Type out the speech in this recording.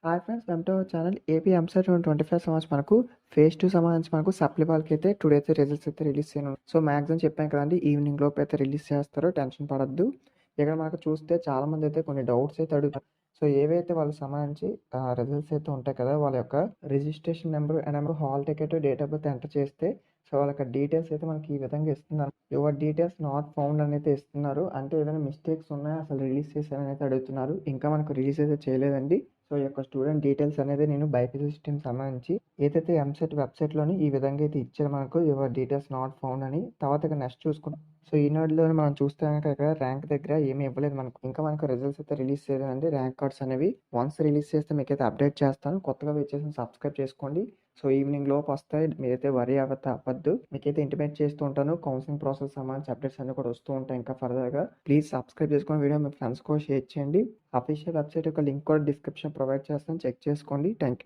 Hi friends, welcome to our channel. AP EAMCET 2025 సంబంధించి మనకు phase 2 సంబంధించి మనకు సప్లీ వాళ్ళకి అయితే టుడే అయితే రిజల్ట్స్ అయితే రిలీజ్ చేయను. సో మ్యాక్సిమం చెప్పాను కదండి, ఈవినింగ్ లోపు అయితే రిలీజ్ చేస్తారు, టెన్షన్ పడద్దు. ఇక్కడ మనకు చూస్తే చాలా మంది అయితే కొన్ని డౌట్స్ అయితే అడుగుతారు. సో ఏవైతే వాళ్ళకి సంబంధించి రిజల్ట్స్ అయితే ఉంటాయి కదా, వాళ్ళ యొక్క registration number hall ticket date of birth enter చేస్తే సో వాళ్ళ డీటెయిల్స్ అయితే మనకి ఈ విధంగా ఇస్తున్నారు. యువర్ డీటెయిల్స్ నాట్ ఫౌండ్ అని అయితే ఇస్తున్నారు. అంటే ఏదైనా మిస్టేక్స్ ఉన్నాయా, అసలు రిలీజ్ చేశారని అయితే అడుగుతున్నారు. ఇంకా మనకు రిలీజ్ అయితే చేయలేదండి. సో ఈ యొక్క స్టూడెంట్ డీటెయిల్స్ అనేది నేను బైపీసీ సిస్టమ్ సంబంధించి ఏదైతే ఎంసెట్ వెబ్సైట్లోని ఈ విధంగా అయితే ఇచ్చారు మనకు, యువర్ డీటెయిల్స్ నాట్ ఫౌండ్ అని. తర్వాత ఇక నెక్స్ట్ చూసుకుంటాం. సో ఈనాడులోని మనం చూస్తే కనుక ఇక్కడ ర్యాంక్ దగ్గర ఏమీ ఇవ్వలేదు మనకు. ఇంకా మనకు రిజల్ట్స్ అయితే రిలీజ్ చేయలేదండి. ర్యాంక్ కార్డ్స్ అనేవి వన్స్ రిలీజ్ చేస్తే మీకైతే అప్డేట్ చేస్తాను. కొత్తగా వచ్చేసి సబ్స్క్రైబ్ చేసుకోండి. సో ఈవినింగ్ లోపు వస్తాయి, మీరైతే వరీ అవ్వద్దు. మీకైతే ఇంటిమేట్ చేస్తూ ఉంటాను. కౌన్సిలింగ్ ప్రాసెస్ సంబంధించి అప్డేట్స్ అన్ని కూడా వస్తూ ఉంటాయి ఇంకా ఫర్దర్గా. ప్లీజ్ సబ్స్క్రైబ్ చేసుకొని వీడియో మీ ఫ్రెండ్స్ కూడా షేర్ చేయండి. అఫీషియల్ వెబ్సైట్ యొక్క లింక్ కూడా డిస్క్రిప్షన్ ప్రొవైడ్ చేస్తాను, చెక్ చేసుకోండి. Thank you.